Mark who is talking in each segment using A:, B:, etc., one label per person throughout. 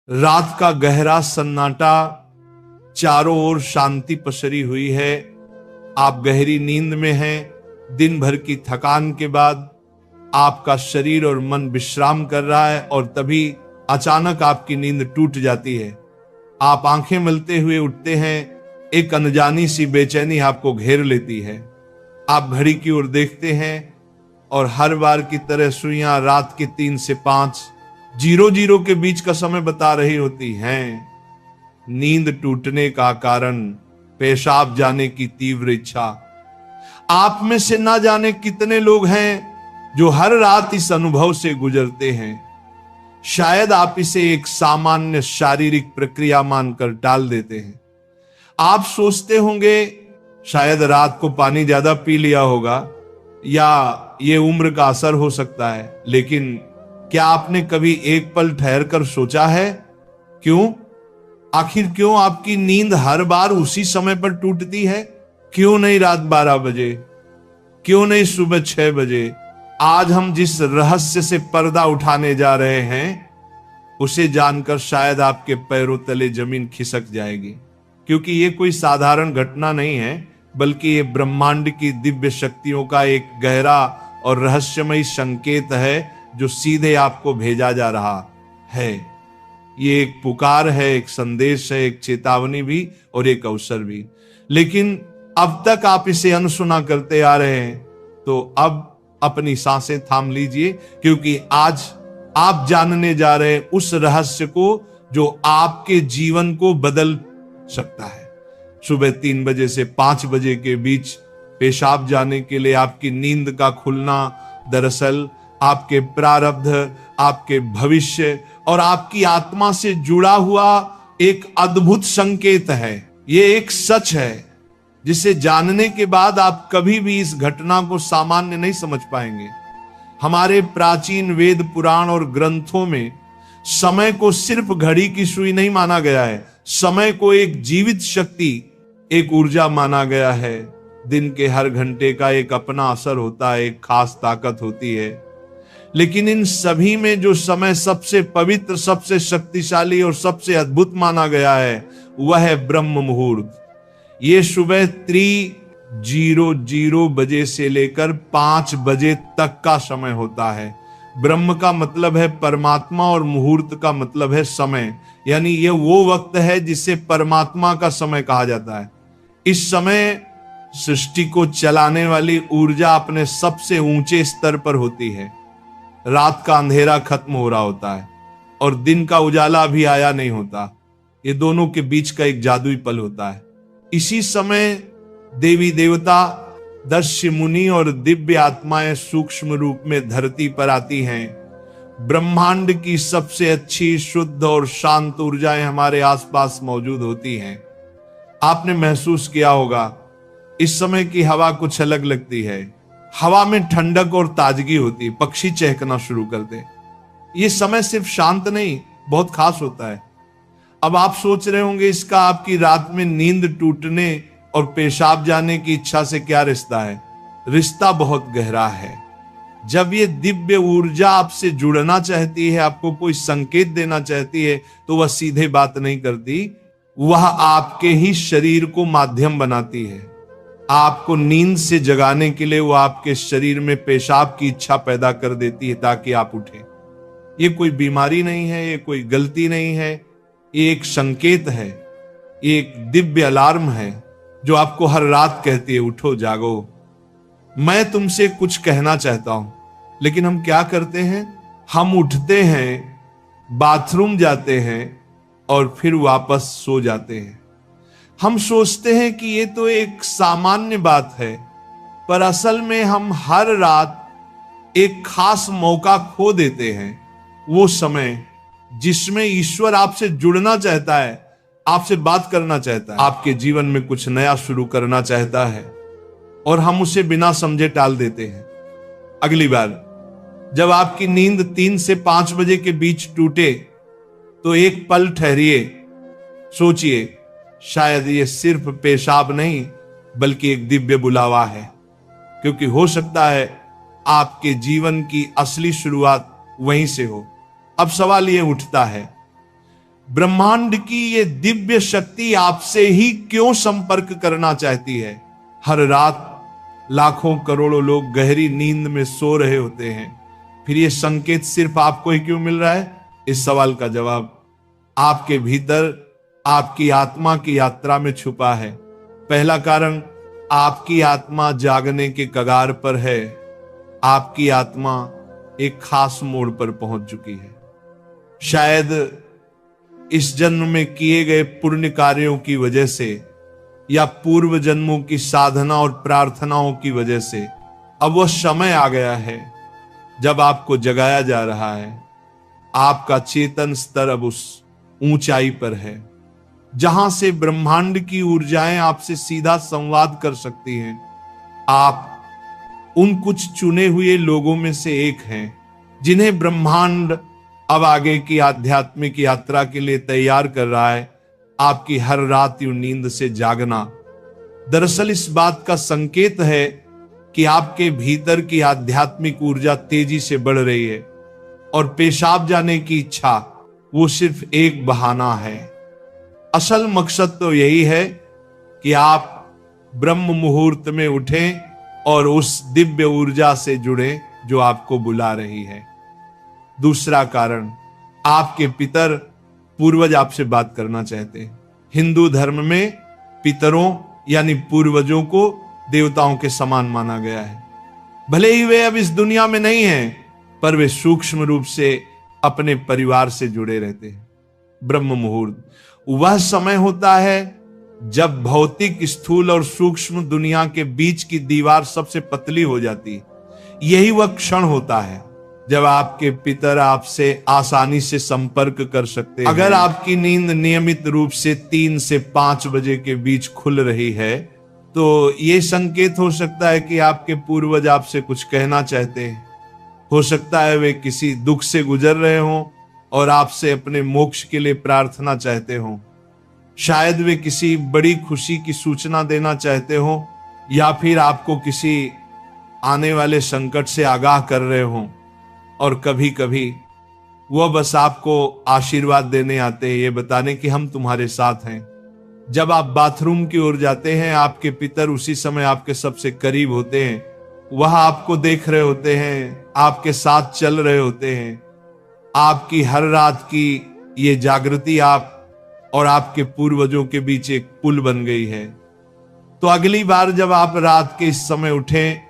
A: रात का गहरा सन्नाटा, चारों ओर शांति पसरी हुई है। आप गहरी नींद में हैं। दिन भर की थकान के बाद आपका शरीर और मन विश्राम कर रहा है और तभी अचानक आपकी नींद टूट जाती है। आप आंखें मलते हुए उठते हैं। एक अनजानी सी बेचैनी आपको घेर लेती है। आप घड़ी की ओर देखते हैं और हर बार की तरह सुइयां रात के 3 से 5 00 के बीच का समय बता रही होती हैं। नींद टूटने का कारण पेशाब जाने की तीव्र इच्छा। आप में से ना जाने कितने लोग हैं जो हर रात इस अनुभव से गुजरते हैं। शायद आप इसे एक सामान्य शारीरिक प्रक्रिया मानकर टाल देते हैं। आप सोचते होंगे शायद रात को पानी ज्यादा पी लिया होगा या ये उम्र का असर हो सकता है, लेकिन क्या आपने कभी एक पल ठहर कर सोचा है क्यों? आखिर क्यों आपकी नींद हर बार उसी समय पर टूटती है? क्यों नहीं रात 12 बजे? क्यों नहीं सुबह 6 बजे? आज हम जिस रहस्य से पर्दा उठाने जा रहे हैं उसे जानकर शायद आपके पैरों तले जमीन खिसक जाएगी, क्योंकि ये कोई साधारण घटना नहीं है, बल्कि ये ब्रह्मांड की दिव्य शक्तियों का एक गहरा और रहस्यमयी संकेत है जो सीधे आपको भेजा जा रहा है। ये एक पुकार है, एक संदेश है, एक चेतावनी भी और एक अवसर भी। लेकिन अब तक आप इसे अनसुना करते आ रहे हैं, तो अब अपनी सांसें थाम लीजिए, क्योंकि आज आप जानने जा रहे हैं उस रहस्य को जो आपके जीवन को बदल सकता है। सुबह 3 बजे से 5 बजे के बीच पेशाब जाने के लिए आपकी नींद का खुलना दरअसल आपके प्रारब्ध, आपके भविष्य और आपकी आत्मा से जुड़ा हुआ एक अद्भुत संकेत है। ये एक सच है जिसे जानने के बाद आप कभी भी इस घटना को सामान्य नहीं समझ पाएंगे। हमारे प्राचीन वेद पुराण और ग्रंथों में समय को सिर्फ घड़ी की सुई नहीं माना गया है। समय को एक जीवित शक्ति, एक ऊर्जा माना गया है। दिन के हर घंटे का एक अपना असर होता है, एक खास ताकत होती है। लेकिन इन सभी में जो समय सबसे पवित्र, सबसे शक्तिशाली और सबसे अद्भुत माना गया है वह है ब्रह्म मुहूर्त। ये सुबह 3:00 बजे से लेकर 5 बजे तक का समय होता है। ब्रह्म का मतलब है परमात्मा और मुहूर्त का मतलब है समय, यानी ये वो वक्त है जिसे परमात्मा का समय कहा जाता है। इस समय सृष्टि को चलाने वाली ऊर्जा अपने सबसे ऊंचे स्तर पर होती है। रात का अंधेरा खत्म हो रहा होता है और दिन का उजाला अभी आया नहीं होता। ये दोनों के बीच का एक जादुई पल होता है। इसी समय देवी देवता, दर्श मुनि और दिव्य आत्माएं सूक्ष्म रूप में धरती पर आती हैं। ब्रह्मांड की सबसे अच्छी, शुद्ध और शांत ऊर्जाएं हमारे आसपास मौजूद होती हैं। आपने महसूस किया होगा इस समय की हवा कुछ अलग लगती है। हवा में ठंडक और ताजगी होती है, पक्षी चहकना शुरू करते। ये समय सिर्फ शांत नहीं, बहुत खास होता है। अब आप सोच रहे होंगे इसका आपकी रात में नींद टूटने और पेशाब जाने की इच्छा से क्या रिश्ता है? रिश्ता बहुत गहरा है। जब ये दिव्य ऊर्जा आपसे जुड़ना चाहती है, आपको कोई संकेत देना चाहती है, तो वह सीधे बात नहीं करती, वह आपके ही शरीर को माध्यम बनाती है। आपको नींद से जगाने के लिए वह आपके शरीर में पेशाब की इच्छा पैदा कर देती है ताकि आप उठें। ये कोई बीमारी नहीं है, ये कोई गलती नहीं है, ये एक संकेत है, ये एक दिव्य अलार्म है जो आपको हर रात कहती है उठो, जागो। मैं तुमसे कुछ कहना चाहता हूं, लेकिन हम क्या करते हैं? हम उठते हैं, बाथरूम जाते हैं और फिर वापस सो जाते हैं। हम सोचते हैं कि ये तो एक सामान्य बात है, पर असल में हम हर रात एक खास मौका खो देते हैं। वो समय जिसमें ईश्वर आपसे जुड़ना चाहता है, आपसे बात करना चाहता है, आपके जीवन में कुछ नया शुरू करना चाहता है, और हम उसे बिना समझे टाल देते हैं। अगली बार जब आपकी नींद 3 से 5 बजे के बीच टूटे तो एक पल ठहरिए, सोचिए, शायद ये सिर्फ पेशाब नहीं बल्कि एक दिव्य बुलावा है, क्योंकि हो सकता है आपके जीवन की असली शुरुआत वहीं से हो। अब सवाल ये उठता है, ब्रह्मांड की ये दिव्य शक्ति आपसे ही क्यों संपर्क करना चाहती है? हर रात लाखों करोड़ों लोग गहरी नींद में सो रहे होते हैं, फिर ये संकेत सिर्फ आपको ही क्यों मिल रहा है? इस सवाल का जवाब आपके भीतर आपकी आत्मा की यात्रा में छुपा है। पहला कारण, आपकी आत्मा जागने के कगार पर है। आपकी आत्मा एक खास मोड़ पर पहुंच चुकी है। शायद इस जन्म में किए गए पुण्य कार्यों की वजह से या पूर्व जन्मों की साधना और प्रार्थनाओं की वजह से अब वह समय आ गया है जब आपको जगाया जा रहा है। आपका चेतन स्तर अब उस ऊंचाई पर है जहां से ब्रह्मांड की ऊर्जाएं आपसे सीधा संवाद कर सकती हैं। आप उन कुछ चुने हुए लोगों में से एक हैं जिन्हें ब्रह्मांड अब आगे की आध्यात्मिक यात्रा के लिए तैयार कर रहा है। आपकी हर रात यूं नींद से जागना दरअसल इस बात का संकेत है कि आपके भीतर की आध्यात्मिक ऊर्जा तेजी से बढ़ रही है और पेशाब जाने की इच्छा वो सिर्फ एक बहाना है। असल मकसद तो यही है कि आप ब्रह्म मुहूर्त में उठें और उस दिव्य ऊर्जा से जुड़े जो आपको बुला रही है। दूसरा कारण, आपके पितर पूर्वज आपसे बात करना चाहते हैं। हिंदू धर्म में पितरों यानी पूर्वजों को देवताओं के समान माना गया है। भले ही वे अब इस दुनिया में नहीं हैं, पर वे सूक्ष्म रूप से अपने परिवार से जुड़े रहते हैं। ब्रह्म मुहूर्त वह समय होता है जब भौतिक, स्थूल और सूक्ष्म दुनिया के बीच की दीवार सबसे पतली हो जाती है। यही वह क्षण होता है जब आपके पितर आपसे आसानी से संपर्क कर सकते हैं। अगर आपकी नींद नियमित रूप से 3 से 5 बजे के बीच खुल रही है तो यह संकेत हो सकता है कि आपके पूर्वज आपसे कुछ कहना चाहते हैं। हो सकता है वे किसी दुख से गुजर रहे हों और आपसे अपने मोक्ष के लिए प्रार्थना चाहते हों। शायद वे किसी बड़ी खुशी की सूचना देना चाहते हों या फिर आपको किसी आने वाले संकट से आगाह कर रहे हों। और कभी कभी वह बस आपको आशीर्वाद देने आते हैं, ये बताने कि हम तुम्हारे साथ हैं। जब आप बाथरूम की ओर जाते हैं, आपके पितर उसी समय आपके सबसे करीब होते हैं। वह आपको देख रहे होते हैं, आपके साथ चल रहे होते हैं। आपकी हर रात की ये जागृति आप और आपके पूर्वजों के बीच एक पुल बन गई है। तो अगली बार जब आप रात के इस समय उठें,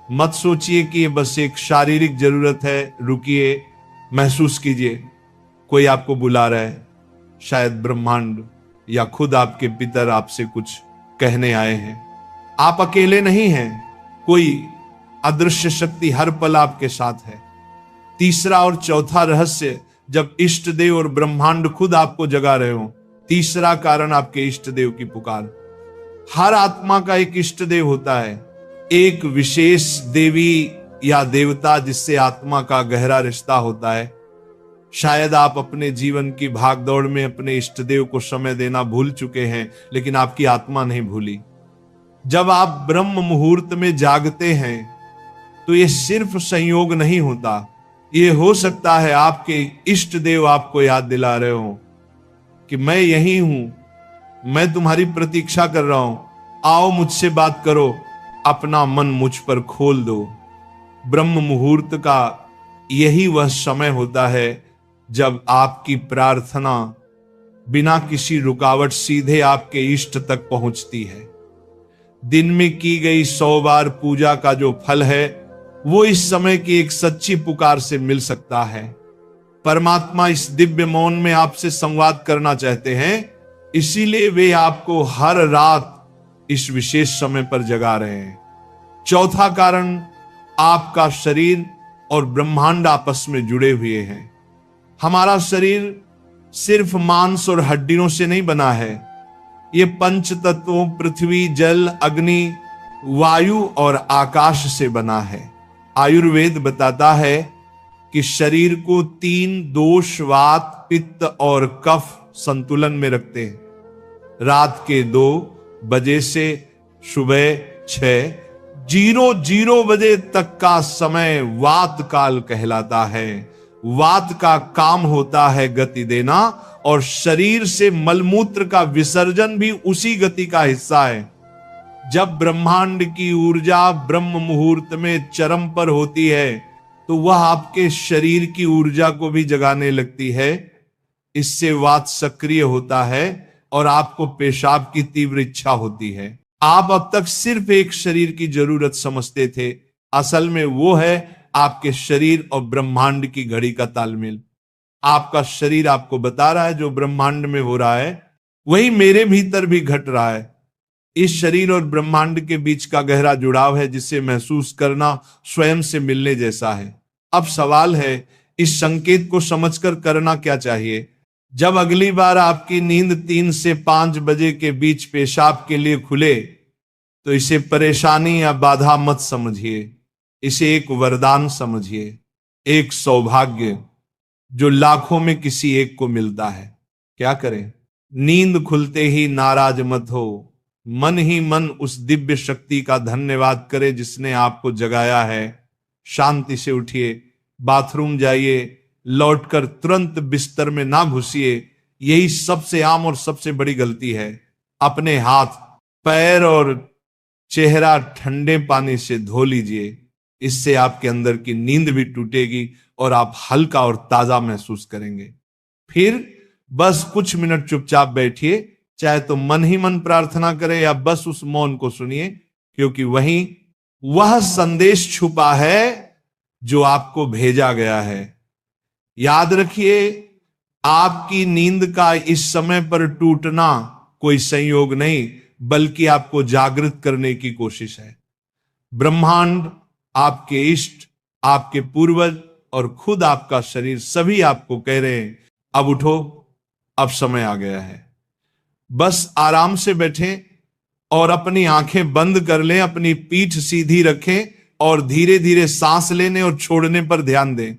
A: मत सोचिए कि ये बस एक शारीरिक जरूरत है। रुकिए, महसूस कीजिए कोई आपको बुला रहा है। शायद ब्रह्मांड या खुद आपके पितर आपसे कुछ कहने आए हैं। आप अकेले नहीं हैं, कोई अदृश्य शक्ति हर पल आपके साथ है। तीसरा और चौथा रहस्य, जब इष्ट देव और ब्रह्मांड खुद आपको जगा रहे हो। तीसरा कारण, आपके इष्ट देव की पुकार। हर आत्मा का एक इष्ट देव होता है, एक विशेष देवी या देवता जिससे आत्मा का गहरा रिश्ता होता है। शायद आप अपने जीवन की भागदौड़ में अपने इष्ट देव को समय देना भूल चुके हैं, लेकिन आपकी आत्मा नहीं भूली। जब आप ब्रह्म मुहूर्त में जागते हैं तो यह सिर्फ संयोग नहीं होता, ये हो सकता है आपके इष्ट देव आपको याद दिला रहे हो कि मैं यही हूं, मैं तुम्हारी प्रतीक्षा कर रहा हूं, आओ मुझसे बात करो, अपना मन मुझ पर खोल दो। ब्रह्म मुहूर्त का यही वह समय होता है जब आपकी प्रार्थना बिना किसी रुकावट सीधे आपके इष्ट तक पहुंचती है। दिन में की गई 100 बार पूजा का जो फल है वो इस समय की एक सच्ची पुकार से मिल सकता है। परमात्मा इस दिव्य मौन में आपसे संवाद करना चाहते हैं, इसीलिए वे आपको हर रात इस विशेष समय पर जगा रहे हैं। चौथा कारण, आपका शरीर और ब्रह्मांड आपस में जुड़े हुए हैं। हमारा शरीर सिर्फ मांस और हड्डियों से नहीं बना है, ये पंच तत्वों पृथ्वी, जल, अग्नि, वायु और आकाश से बना है। आयुर्वेद बताता है कि शरीर को 3 दोष, वात, पित्त और कफ संतुलन में रखते हैं। रात के 2 बजे से सुबह 6:00 बजे तक का समय वात काल कहलाता है। वात का काम होता है गति देना, और शरीर से मलमूत्र का विसर्जन भी उसी गति का हिस्सा है। जब ब्रह्मांड की ऊर्जा ब्रह्म मुहूर्त में चरम पर होती है तो वह आपके शरीर की ऊर्जा को भी जगाने लगती है। इससे वात सक्रिय होता है और आपको पेशाब की तीव्र इच्छा होती है। आप अब तक सिर्फ एक शरीर की जरूरत समझते थे, असल में वो है आपके शरीर और ब्रह्मांड की घड़ी का तालमेल। आपका शरीर आपको बता रहा है जो ब्रह्मांड में हो रहा है वही मेरे भीतर भी घट रहा है। इस शरीर और ब्रह्मांड के बीच का गहरा जुड़ाव है जिसे महसूस करना स्वयं से मिलने जैसा है। अब सवाल है इस संकेत को समझकर करना क्या चाहिए। जब अगली बार आपकी नींद 3 से 5 बजे के बीच पेशाब के लिए खुले तो इसे परेशानी या बाधा मत समझिए, इसे एक वरदान समझिए, एक सौभाग्य जो लाखों में किसी एक को मिलता है। क्या करें? नींद खुलते ही नाराज मत हो, मन ही मन उस दिव्य शक्ति का धन्यवाद करे जिसने आपको जगाया है। शांति से उठिए, बाथरूम जाइए, लौटकर तुरंत बिस्तर में ना घुसिए। यही सबसे आम और सबसे बड़ी गलती है। अपने हाथ, पैर और चेहरा ठंडे पानी से धो लीजिए, इससे आपके अंदर की नींद भी टूटेगी और आप हल्का और ताजा महसूस करेंगे। फिर बस कुछ मिनट चुपचाप बैठिए, चाहे तो मन ही मन प्रार्थना करें या बस उस मौन को सुनिए, क्योंकि वहीं वह संदेश छुपा है जो आपको भेजा गया है। याद रखिए, आपकी नींद का इस समय पर टूटना कोई संयोग नहीं बल्कि आपको जागृत करने की कोशिश है। ब्रह्मांड, आपके इष्ट, आपके पूर्वज और खुद आपका शरीर सभी आपको कह रहे हैं अब उठो, अब समय आ गया है। बस आराम से बैठें और अपनी आंखें बंद कर लें, अपनी पीठ सीधी रखें और धीरे धीरे सांस लेने और छोड़ने पर ध्यान दें।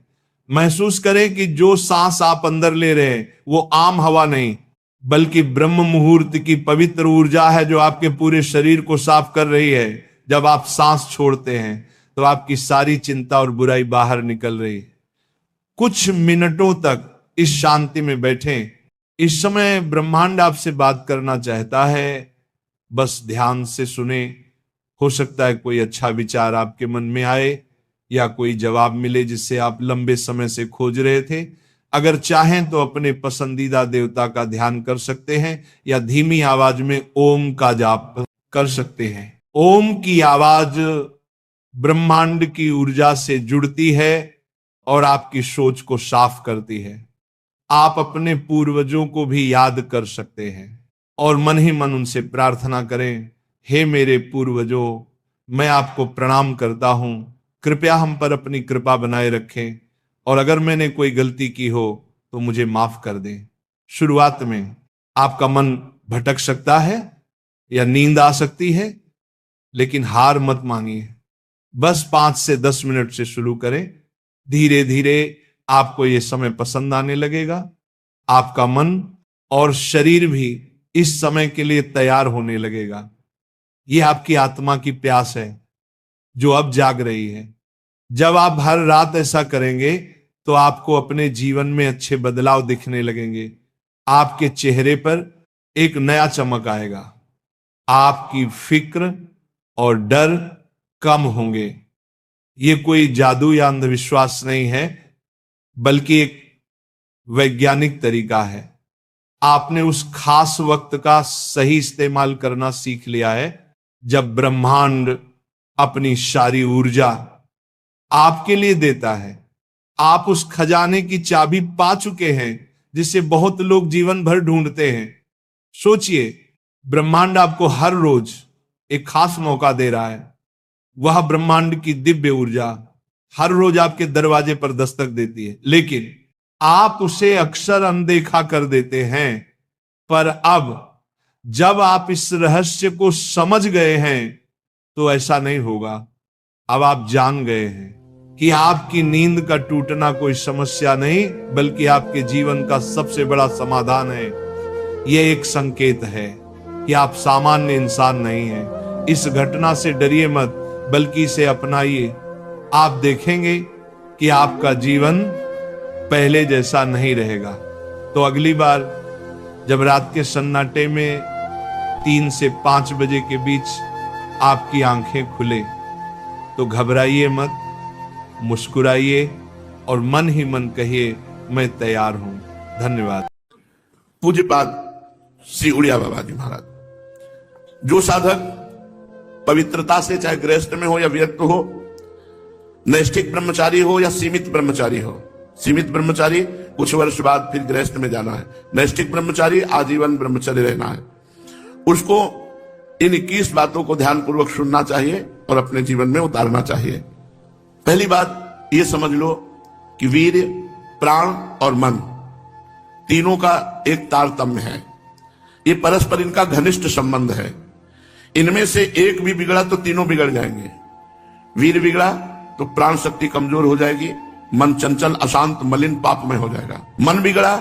A: महसूस करें कि जो सांस आप अंदर ले रहे हैं वो आम हवा नहीं बल्कि ब्रह्म मुहूर्त की पवित्र ऊर्जा है जो आपके पूरे शरीर को साफ कर रही है। जब आप सांस छोड़ते हैं तो आपकी सारी चिंता और बुराई बाहर निकल रही है। कुछ मिनटों तक इस शांति में बैठें। इस समय ब्रह्मांड आपसे बात करना चाहता है, बस ध्यान से सुने। हो सकता है कोई अच्छा विचार आपके मन में आए या कोई जवाब मिले जिसे आप लंबे समय से खोज रहे थे। अगर चाहें तो अपने पसंदीदा देवता का ध्यान कर सकते हैं या धीमी आवाज में ओम का जाप कर सकते हैं। ओम की आवाज ब्रह्मांड की ऊर्जा से जुड़ती है और आपकी सोच को साफ करती है। आप अपने पूर्वजों को भी याद कर सकते हैं और मन ही मन उनसे प्रार्थना करें, हे मेरे पूर्वजों, मैं आपको प्रणाम करता हूं, कृपया हम पर अपनी कृपा बनाए रखें और अगर मैंने कोई गलती की हो तो मुझे माफ कर दें। शुरुआत में आपका मन भटक सकता है या नींद आ सकती है, लेकिन हार मत मानिए। बस 5 से 10 मिनट से शुरू करें। धीरे धीरे आपको यह समय पसंद आने लगेगा। आपका मन और शरीर भी इस समय के लिए तैयार होने लगेगा। यह आपकी आत्मा की प्यास है जो अब जाग रही है। जब आप हर रात ऐसा करेंगे तो आपको अपने जीवन में अच्छे बदलाव दिखने लगेंगे। आपके चेहरे पर एक नया चमक आएगा। आपकी फिक्र और डर कम होंगे। ये कोई जादू या अंधविश्वास नहीं है बल्कि एक वैज्ञानिक तरीका है। आपने उस खास वक्त का सही इस्तेमाल करना सीख लिया है जब ब्रह्मांड अपनी सारी ऊर्जा आपके लिए देता है। आप उस खजाने की चाबी पा चुके हैं जिसे बहुत लोग जीवन भर ढूंढते हैं। सोचिए, ब्रह्मांड आपको हर रोज एक खास मौका दे रहा है। वह ब्रह्मांड की दिव्य ऊर्जा हर रोज आपके दरवाजे पर दस्तक देती है, लेकिन आप उसे अक्सर अनदेखा कर देते हैं। पर अब जब आप इस रहस्य को समझ गए हैं तो ऐसा नहीं होगा। अब आप जान गए हैं कि आपकी नींद का टूटना कोई समस्या नहीं बल्कि आपके जीवन का सबसे बड़ा समाधान है। यह एक संकेत है कि आप सामान्य इंसान नहीं हैं। इस घटना से डरिए मत बल्कि इसे अपनाइए। आप देखेंगे कि आपका जीवन पहले जैसा नहीं रहेगा। तो अगली बार जब रात के सन्नाटे में 3 से 5 बजे के बीच आपकी आंखें खुले तो घबराइए मत, मुस्कुराइए और मन ही मन कहिए मैं तैयार हूं। धन्यवाद।
B: पूज्यपाद श्री उड़िया बाबा जी महाराज, जो साधक पवित्रता से, चाहे गृहस्थ में हो या विरक्त हो, नैष्ठिक ब्रह्मचारी हो या सीमित ब्रह्मचारी हो, सीमित ब्रह्मचारी कुछ वर्ष बाद फिर गृहस्थ में जाना है, नैष्ठिक ब्रह्मचारी आजीवन ब्रह्मचर्य रहना है, उसको इन 21 बातों को ध्यानपूर्वक सुनना चाहिए और अपने जीवन में उतारना चाहिए। पहली बात ये समझ लो कि वीर्य, प्राण और मन तीनों का एक तारतम्य है। ये परस्पर इनका घनिष्ठ संबंध है। इनमें से एक भी बिगड़ा तो तीनों बिगड़ जाएंगे। वीर बिगड़ा तो प्राण शक्ति कमजोर हो जाएगी, मन चंचल, अशांत, मलिन, पापमय हो जाएगा। मन बिगड़ा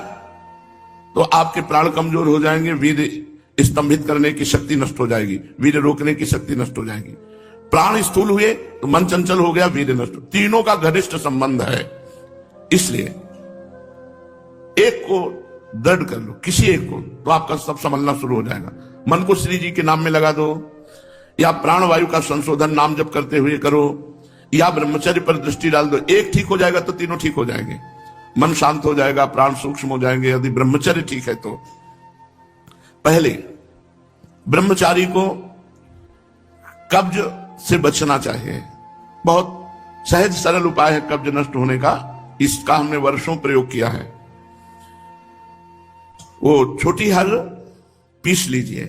B: तो आपके प्राण कमजोर हो जाएंगे, वीर स्तंभित करने की शक्ति नष्ट हो जाएगी, वीर रोकने की शक्ति नष्ट हो जाएगी। प्राण स्थूल हुए तो मन चंचल हो गया, वीर नष्ट। तीनों का घनिष्ठ संबंध है। इसलिए एक को दृढ़ कर लो, किसी एक को, तो आपका सब संभलना शुरू हो जाएगा। मन को श्री जी के नाम में लगा दो, या प्राण वायु का संशोधन नाम जप करते हुए करो, या ब्रह्मचर्य पर दृष्टि डाल दो। एक ठीक हो जाएगा तो तीनों ठीक हो जाएंगे। मन शांत हो जाएगा, प्राण सूक्ष्म हो जाएंगे, यदि ब्रह्मचर्य ठीक है तो। पहले ब्रह्मचारी को कब्ज से बचना चाहिए। बहुत सहज सरल उपाय है कब्ज नष्ट होने का, इसका हमने वर्षों प्रयोग किया है। वो छोटी हल पीस लीजिए,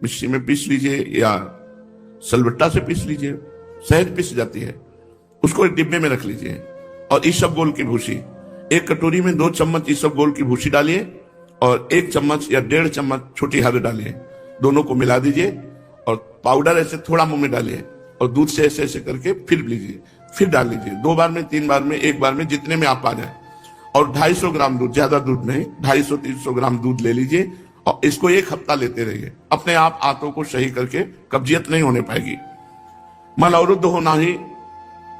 B: मिक्सी में पीस लीजिए या सलबट्टा से पीस लीजिए, सहज पीस जाती है। उसको एक डिब्बे में रख लीजिए और ईसबगोल की भूसी, एक कटोरी में 2 चम्मच ईसबगोल की भूसी डालिए और 1 चम्मच या 1.5 चम्मच छोटी हल डालिए। दोनों को मिला दीजिए और पाउडर ऐसे थोड़ा मुंह में डालिए और दूध से ऐसे ऐसे करके फिर लीजिए, फिर डाल लीजिए। 2 बार में, 3 बार में, 1 बार में, जितने में आप आ जाए। और 250 ग्राम दूध, ज्यादा दूध नहीं, 250-300 ग्राम दूध ले लीजिए और इसको 1 हफ्ता लेते रहिए। अपने आप आंतों को सही करके कब्जियत नहीं होने पाएगी। मन अवरुद्ध होना ही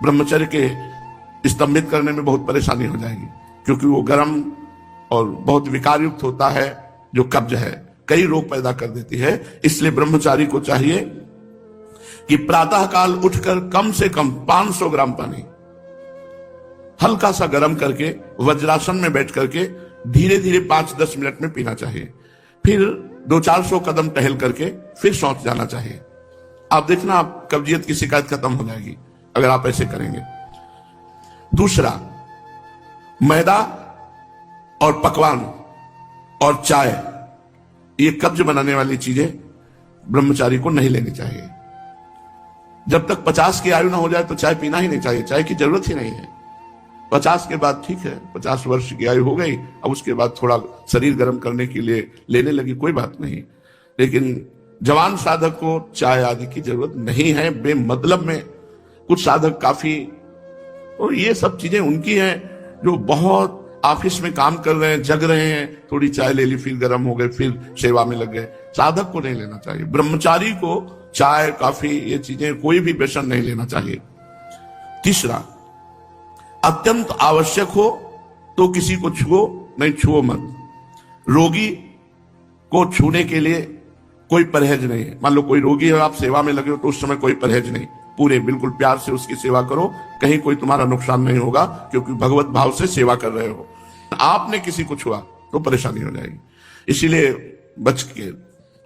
B: ब्रह्मचर्य के स्तंभित करने में बहुत परेशानी हो जाएगी, क्योंकि वो गर्म और बहुत विकार युक्त होता है। जो कब्ज है कई रोग पैदा कर देती है। इसलिए ब्रह्मचारी को चाहिए कि प्रातः काल उठकर कम से कम 500 ग्राम पानी हल्का सा गर्म करके वज्रासन में बैठ करके धीरे धीरे 5-10 मिनट में पीना चाहिए। फिर 200-400 कदम टहल करके फिर शौच जाना चाहिए। आप देखना, आप कब्जियत की शिकायत खत्म हो जाएगी अगर आप ऐसे करेंगे। दूसरा, मैदा और पकवान और चाय, ये कब्ज बनाने वाली चीजें ब्रह्मचारी को नहीं लेनी चाहिए। जब तक 50 की आयु ना हो जाए तो चाय पीना ही नहीं चाहिए, चाय की जरूरत ही नहीं है। 50 के बाद ठीक है, 50 वर्ष की आयु हो गई, अब उसके बाद थोड़ा शरीर गर्म करने के लिए लेने लगी, कोई बात नहीं। लेकिन जवान साधक को चाय आदि की जरूरत नहीं है बेमतलब में। कुछ साधक काफी, और ये सब चीजें उनकी हैं जो बहुत ऑफिस में काम कर रहे हैं, जग रहे हैं, थोड़ी चाय ले ली, फिर गर्म हो गए, फिर सेवा में लग गए। साधक को नहीं लेना चाहिए। ब्रह्मचारी को चाय, कॉफी, ये चीजें, कोई भी व्यसन नहीं लेना चाहिए। तीसरा, अत्यंत आवश्यक हो तो किसी को छुओ, नहीं छुओ मत। रोगी को छूने के लिए कोई परहेज नहीं है। मान लो कोई रोगी है, आप सेवा में लगे हो, तो उस समय कोई परहेज नहीं, पूरे बिल्कुल प्यार से उसकी सेवा करो, कहीं कोई तुम्हारा नुकसान नहीं होगा, क्योंकि भगवत भाव से सेवा कर रहे हो। आपने किसी को छुआ तो परेशानी हो जाएगी। इसीलिए बच के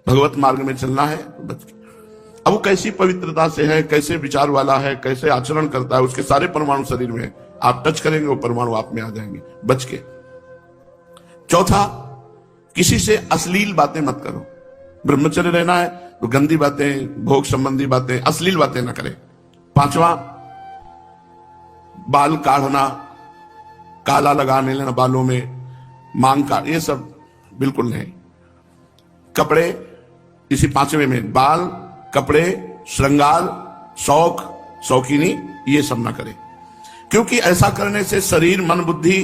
B: भगवत मार्ग में चलना है, बच के। अब वो कैसी पवित्रता से है, कैसे विचार वाला है, कैसे आचरण करता है, उसके सारे परमाणु शरीर में, आप टच करेंगे वो परमाणु आप में आ जाएंगे, बच के। चौथा, किसी से अश्लील बातें मत करो। ब्रह्मचर्य रहना है तो गंदी बातें, भोग संबंधी बातें, अश्लील बातें ना करें। 5वां, बाल काढ़ना, काला लगाने लेना बालों में, मांग काट, ये सब बिल्कुल नहीं। कपड़े, इसी 5वें में बाल, कपड़े, श्रृंगार, शौक, शौकीनी, ये सब ना करें, क्योंकि ऐसा करने से शरीर, मन, बुद्धि,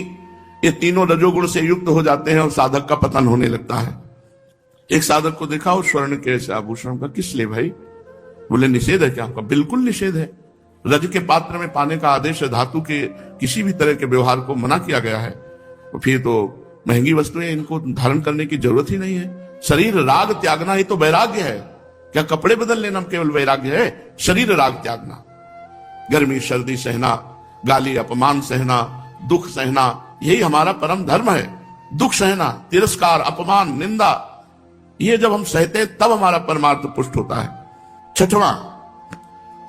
B: ये तीनों रजोगुण से युक्त हो जाते हैं और साधक का पतन होने लगता है। एक साधक को देखा, और स्वर्ण के ऐसे आभूषण का, किस लिए भाई? बोले निषेध है क्या आपका? बिल्कुल निषेध है। रज के पात्र में पाने का आदेश है। धातु के किसी भी तरह के व्यवहार को मना किया गया है। तो फिर तो महंगी वस्तुएं, इनको धारण करने की जरूरत ही नहीं है। शरीर राग त्यागना ही तो वैराग्य है। क्या कपड़े बदल लेना केवल वैराग्य है? शरीर राग त्यागना, गर्मी सर्दी सहना, गाली अपमान सहना, दुख सहना, यही हमारा परम धर्म है। दुख सहना, तिरस्कार, अपमान, निंदा, ये जब हम सहते हैं तब हमारा परमार्थ पुष्ट होता है। छठवां,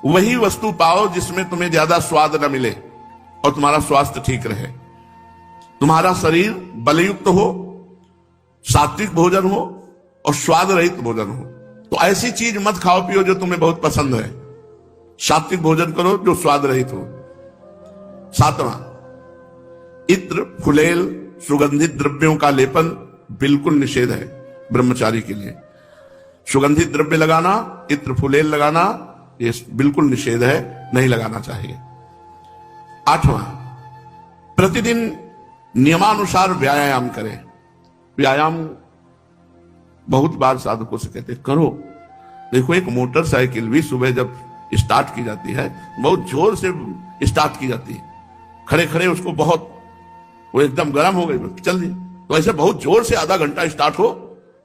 B: वही वस्तु पाओ जिसमें तुम्हें ज्यादा स्वाद न मिले और तुम्हारा स्वास्थ्य ठीक रहे। तुम्हारा शरीर बलयुक्त हो, सात्विक भोजन हो और स्वाद रहित भोजन हो। तो ऐसी चीज मत खाओ पियो जो तुम्हें बहुत पसंद है। सात्विक भोजन करो जो स्वाद रहित हो। सातवां, इत्र, फुलेल, सुगंधित द्रव्यों का लेपन बिल्कुल निषेध है ब्रह्मचारी के लिए। सुगंधित द्रव्य लगाना, इत्र फुलेल लगाना, ये बिल्कुल निषेध है, नहीं लगाना चाहिए। आठवां, प्रतिदिन नियमानुसार व्यायाम करें। व्यायाम बहुत बार साधकों से कहते करो। देखो, एक मोटरसाइकिल भी सुबह जब स्टार्ट की जाती है, बहुत जोर से स्टार्ट की जाती है, खड़े खड़े उसको बहुत, वो एकदम गर्म हो गई, चल दी। तो ऐसे बहुत जोर से आधा घंटा स्टार्ट हो,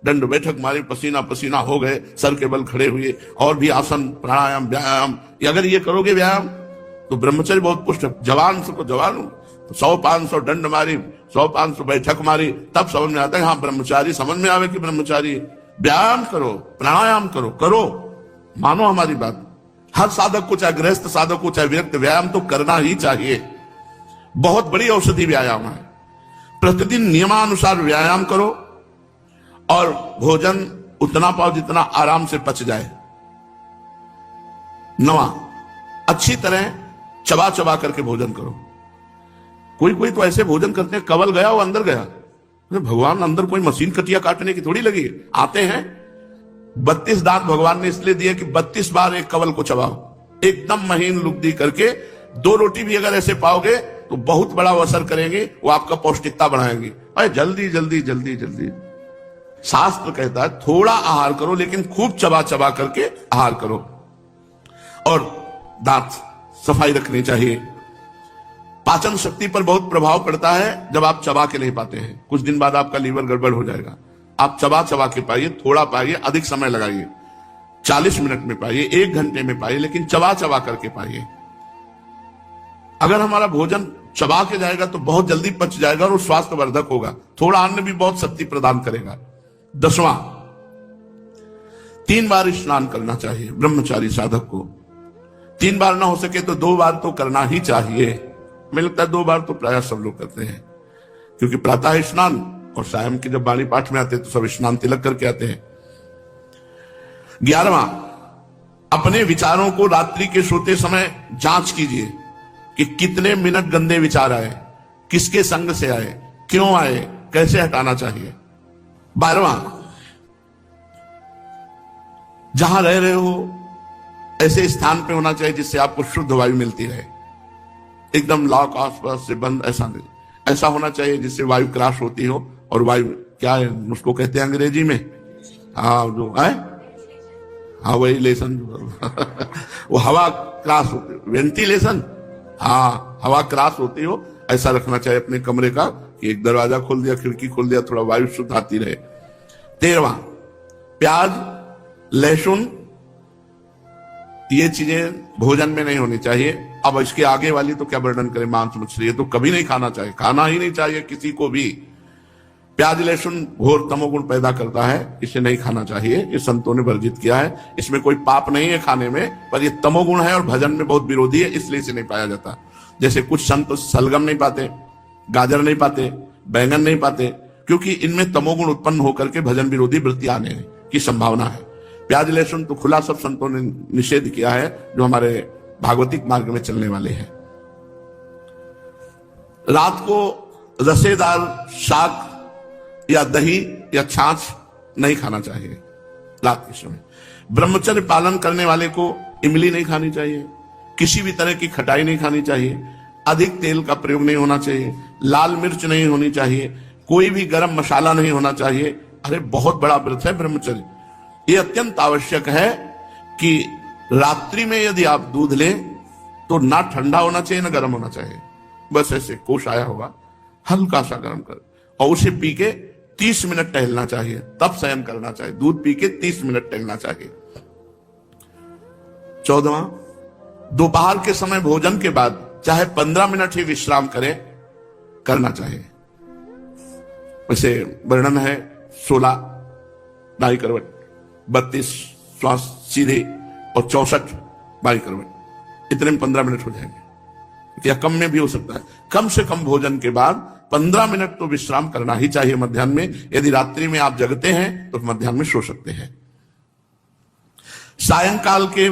B: दंड बैठक मारी, पसीना पसीना हो गए, सर के बल खड़े हुए, और भी आसन, प्राणायाम, व्यायाम, अगर ये करोगे व्यायाम तो ब्रह्मचर्य बहुत पुष्ट। जवान से को जवान हो तो 100-500 दंड मारी, 100-500 बैठक मारी, तब समझ में आता है हाँ ब्रह्मचारी, समझ में आवे कि ब्रह्मचारी। व्यायाम करो, प्राणायाम करो, करो, मानो हमारी बात। हर साधक को, चाहे गृहस्थ साधक को, चाहे विरक्त, व्यायाम तो करना ही चाहिए। बहुत बड़ी औषधि व्यायाम है। प्रतिदिन नियमानुसार व्यायाम करो और भोजन उतना पाओ जितना आराम से पच जाए। 9, अच्छी तरह चबा चबा करके भोजन करो। कोई कोई तो ऐसे भोजन करते हैं, कवल गया वो अंदर गया। भगवान अंदर कोई मशीन कटिया काटने की थोड़ी लगी। आते हैं 32 दांत भगवान ने इसलिए दिए कि 32 बार एक कवल को चबाओ, एकदम महीन लुगदी करके। 2 रोटी भी अगर ऐसे पाओगे तो बहुत बड़ा असर करेंगे, वो आपका पौष्टिकता बढ़ाएंगे। अरे जल्दी जल्दी जल्दी जल्दी, शास्त्र कहता है थोड़ा आहार करो लेकिन खूब चबा चबा करके आहार करो। और दांत सफाई रखनी चाहिए। पाचन शक्ति पर बहुत प्रभाव पड़ता है जब आप चबा के नहीं पाते हैं। कुछ दिन बाद आपका लीवर गड़बड़ हो जाएगा। आप चबा चबा के पाइए, थोड़ा पाइए, अधिक समय लगाइए, 40 मिनट में पाइए, 1 घंटे में पाइए, लेकिन चबा चबा करके पाइए। अगर हमारा भोजन चबा के जाएगा तो बहुत जल्दी पच जाएगा और वो स्वास्थ्यवर्धक होगा। थोड़ा अन्न भी बहुत शक्ति प्रदान करेगा। 10वां, 3 बार स्नान करना चाहिए ब्रह्मचारी साधक को। 3 बार ना हो सके तो 2 बार तो करना ही चाहिए। मुझे लगता है 2 बार तो प्राय सब लोग करते हैं, क्योंकि प्रातः स्नान और शाम के जब वाणी पाठ में आते हैं तो सब स्नान तिलक करके आते हैं। 11वां, अपने विचारों को रात्रि के सोते समय जांच कीजिए कि कितने मिनट गंदे विचार आए, किसके संग से आए, क्यों आए, कैसे हटाना चाहिए। 12वां, जहां रह रहे हो ऐसे स्थान पे होना चाहिए जिससे आपको शुद्ध वायु मिलती रहे। एकदम लॉक आसपास से बंद ऐसा नहीं, ऐसा होना चाहिए जिससे वायु क्रॉस होती हो। और वायु क्या है उसको कहते हैं अंग्रेजी में, हाँ जो है, हाँ वही लेसन वो हवा क्रॉस होती हो, वेंटिलेशन, हाँ हवा क्रॉस होती हो, ऐसा रखना चाहिए अपने कमरे का कि एक दरवाजा खोल दिया, खिड़की खोल दिया, थोड़ा वायु शुद्ध आती रहे। 13वां, प्याज, लहसुन, ये चीजें भोजन में नहीं होनी चाहिए। अब इसके आगे वाली तो क्या वर्णन करें, मांस मछली, ये तो कभी नहीं खाना चाहिए, खाना ही नहीं चाहिए किसी को भी। प्याज लहसुन घोर तमोगुण पैदा करता है, इसे नहीं खाना चाहिए, ये संतों ने वर्जित किया है। इसमें कोई पाप नहीं है खाने में, पर ये तमोगुण है और भजन में बहुत विरोधी है, इसलिए इसे नहीं पाया जाता। जैसे कुछ संत सलगम नहीं पाते, गाजर नहीं पाते, बैंगन नहीं पाते, क्योंकि इनमें तमोगुण उत्पन्न होकर के भजन विरोधी वृत्ति आने की संभावना है। प्याज लहसुन तो खुला सब संतों ने निषेध किया है, जो हमारे भागवतिक मार्ग में चलने वाले हैं। रात को रसेदार शाक या दही या छाछ नहीं खाना चाहिए रात के समय। ब्रह्मचर्य पालन करने वाले को इमली नहीं खानी चाहिए, किसी भी तरह की खटाई नहीं खानी चाहिए, अधिक तेल का प्रयोग नहीं होना चाहिए, लाल मिर्च नहीं होनी चाहिए, कोई भी गरम मसाला नहीं होना चाहिए। अरे बहुत बड़ा व्रत है ब्रह्मचर्य। ये अत्यंत आवश्यक है कि रात्रि में यदि आप दूध लें तो ना ठंडा होना चाहिए ना गर्म होना चाहिए, बस ऐसे कोश आया होगा हल्का सा गर्म कर, और उसे पी के 30 मिनट टहलना चाहिए, तब शयन करना चाहिए। दूध पी के 30 मिनट टहलना चाहिए। 14वां, दोपहर के समय भोजन के बाद चाहे 15 मिनट ही विश्राम करें, करना चाहिए। वैसे वर्णन है 16 दाई करवट, 32 श्वास सीधे और 64 बाई करवट। इतने में 15 मिनट हो जाएंगे, या कम में भी हो सकता है। कम से कम भोजन के बाद 15 मिनट तो विश्राम करना ही चाहिए मध्याह्न में। यदि रात्रि में आप जगते हैं तो मध्याह्न में सो सकते हैं। सायंकाल के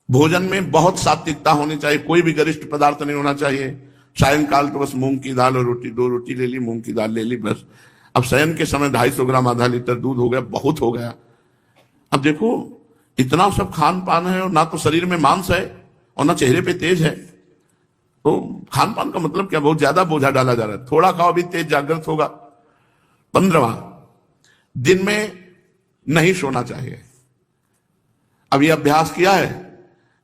B: भोजन में बहुत सात्विकता होनी चाहिए, कोई भी गरिष्ठ पदार्थ नहीं होना चाहिए। सायंकाल तो बस मूंग की दाल और रोटी, 2 रोटी ले ली, मूंग की दाल ले ली, बस। अब शयन के समय 250 ग्राम, आधा लीटर दूध हो गया, बहुत हो गया। अब देखो इतना सब खान पान है और ना तो शरीर में मांस है और ना चेहरे पे तेज है, तो खान पान का मतलब क्या, बहुत ज्यादा बोझा डाला जा रहा है। थोड़ा खाओ भी तेज जागृत होगा। 15वां, दिन में नहीं सोना चाहिए। अब ये अभ्यास किया है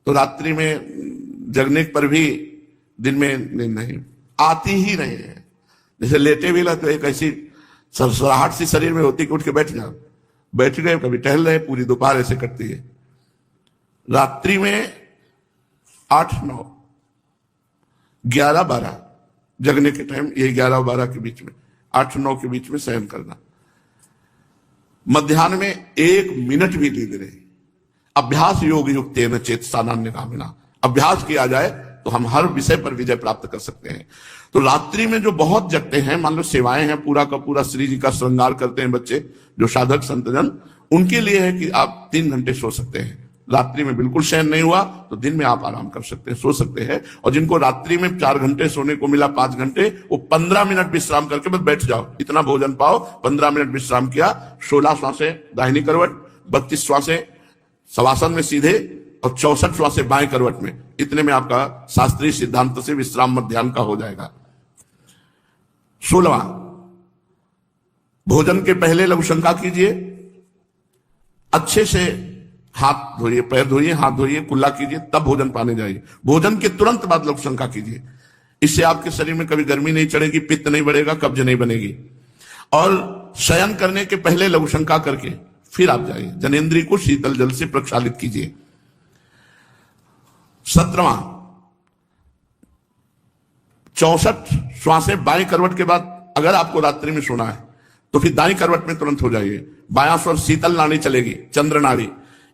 B: तो रात्रि में जगने पर भी दिन में नहीं आती ही नहीं है। जैसे लेटे भी तो एक ऐसी सरसराहट सी शरीर में होती कि उठ के बैठ जाओ, बैठ गए, कभी टहल रहे, पूरी दोपहर ऐसे कटती है। रात्रि में 8, 9, 11, 12 जगने के टाइम, ये 11 और 12 के बीच में, 8, 9 के बीच में शयन करना। मध्याह्न में 1 मिनट भी नींद नहीं। अभ्यास योग युक्तेन चेतसा नान्यगामिना, अभ्यास किया जाए तो हम हर विषय पर विजय प्राप्त कर सकते हैं। तो रात्रि में जो बहुत जगते हैं, मान लो सेवाएं हैं, पूरा का पूरा श्री जी का श्रृंगार करते हैं बच्चे, जो साधक संतजन, उनके लिए है कि आप 3 घंटे सो सकते हैं। रात्रि में बिल्कुल शयन नहीं हुआ तो दिन में आप आराम कर सकते हैं, सो सकते हैं। और जिनको रात्रि में 4 घंटे सोने को मिला, 5 घंटे, वो 15 मिनट विश्राम करके बस बैठ जाओ, इतना भोजन पाओ, 15 मिनट विश्राम किया, 16 श्वासें दाहिनी करवट, 32 श्वासें शवासन में सीधे और 64 श्वासें बाएं करवट में। इतने में आपका शास्त्रीय सिद्धांत से विश्राम मध्याह्न का हो जाएगा। 16वां, भोजन के पहले लघु शंका कीजिए, अच्छे से हाथ धोइए, पैर धोइए, हाथ धोइए, कुल्ला कीजिए, तब भोजन पाने जाइए। भोजन के तुरंत बाद लघु शंका कीजिए, इससे आपके शरीर में कभी गर्मी नहीं चढ़ेगी, पित्त नहीं बढ़ेगा, कब्ज नहीं बनेगी। और शयन करने के पहले लघु शंका करके फिर आप जाइए, जनेंद्रिय को शीतल जल से प्रक्षालित कीजिए। 17वां, 64 श्वासें बाएं करवट के बाद अगर आपको रात्रि में सोना है तो फिर दाईं करवट में तुरंत हो जाइए। बायां स्वर शीतल नाड़ी चलेगी, चंद्र नाड़ी,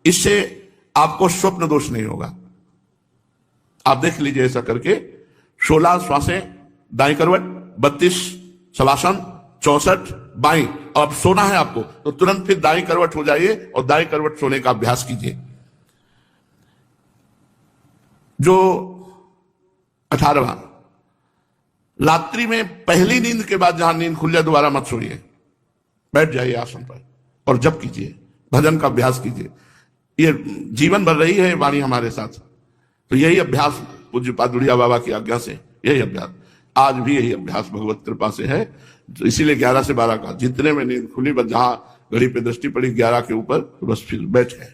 B: इससे आपको स्वप्न दोष नहीं होगा। आप देख लीजिए ऐसा करके। 16 श्वासें दाईं करवट, 32 शवासन, 64 बाईं। अब सोना है आपको तो तुरंत फिर दाईं करवट हो जाइए और दाईं करवट सोने का अभ्यास कीजिए। जो 18वां, रात्रि में पहली नींद के बाद जहां नींद खुल जाए दोबारा मत सोइए, बैठ जाइए आसन पर और जप कीजिए, भजन का अभ्यास कीजिए। ये जीवन भर रही है वाणी हमारे साथ, तो यही अभ्यास पूज्य पादुड़िया बाबा की आज्ञा से, यही अभ्यास आज भी यही अभ्यास भगवत कृपा से है। तो इसीलिए 11 से 12 का जितने में नींद खुली, बस जहां घड़ी पे दृष्टि पड़ी 11 के ऊपर, तो बस फिर बैठ गए।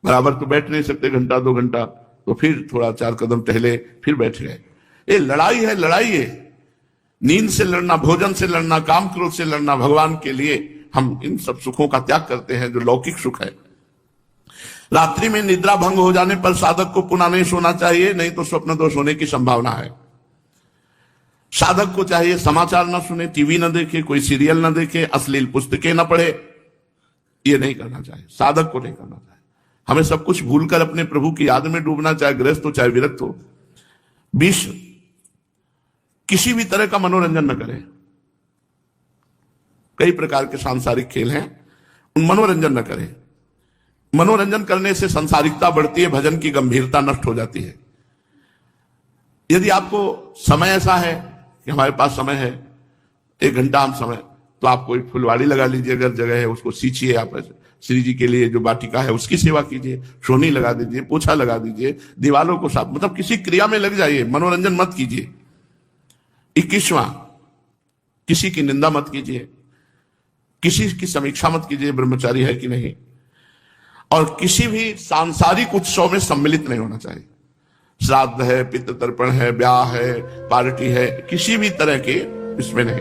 B: बराबर तो बैठ नहीं सकते, घंटा 2 घंटा, तो फिर थोड़ा 4 कदम टहले, फिर बैठ गए। ये लड़ाई है, लड़ाई है। नींद से लड़ना, भोजन से लड़ना, काम क्रोध से लड़ना, भगवान के लिए हम इन सब सुखों का त्याग करते हैं जो लौकिक सुख है। रात्रि में निद्रा भंग हो जाने पर साधक को पुनः नहीं सोना चाहिए, नहीं तो स्वप्न दोष होने की संभावना है। साधक को चाहिए समाचार न सुने, टीवी न देखे, कोई सीरियल न देखे, अश्लील पुस्तकें न पढ़े, ये नहीं करना चाहिए, साधक को नहीं करना चाहिए। हमें सब कुछ भूलकर अपने प्रभु की याद में डूबना, चाहे गृहस्थ हो चाहे विरक्त हो। 20, किसी भी तरह का मनोरंजन न करें। कई प्रकार के सांसारिक खेल हैं, उन मनोरंजन न करें। मनोरंजन करने से सांसारिकता बढ़ती है, भजन की गंभीरता नष्ट हो जाती है। यदि आपको समय ऐसा है कि हमारे पास समय है 1 घंटा हम समय, तो आप कोई फुलवाड़ी लगा लीजिए, अगर जगह है उसको सींचिए। आप श्री जी के लिए जो वाटिका है उसकी सेवा कीजिए, सोनी लगा दीजिए, पोछा लगा दीजिए, दीवालों को साफ, मतलब किसी क्रिया में लग जाइए, मनोरंजन मत कीजिए। 21वां, किसी की निंदा मत कीजिए, किसी की समीक्षा मत कीजिए, ब्रह्मचारी है कि नहीं। और किसी भी सांसारिक उत्सव में सम्मिलित नहीं होना चाहिए। श्राद्ध है, पितृ तर्पण है, ब्याह है, पार्टी है, किसी भी तरह के इसमें नहीं,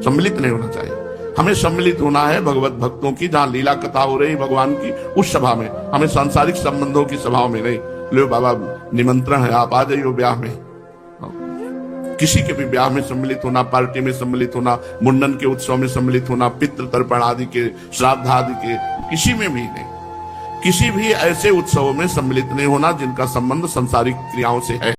B: सम्मिलित नहीं होना चाहिए। हमें सम्मिलित होना है भगवत भक्तों की, जहां लीला कथा हो रही भगवान की, उस सभा में। हमें सांसारिक संबंधों की सभाओं में नहीं। लो बाबा निमंत्रण है, आप आ जाइए ब्याह में। किसी के भी ब्याह में सम्मिलित होना, पार्टी में सम्मिलित होना, मुंडन के उत्सव में सम्मिलित होना, पितृ तर्पण आदि के, श्राद्ध आदि के, किसी में भी नहीं। किसी भी ऐसे उत्सवों में सम्मिलित नहीं होना जिनका संबंध सांसारिक क्रियाओं से है।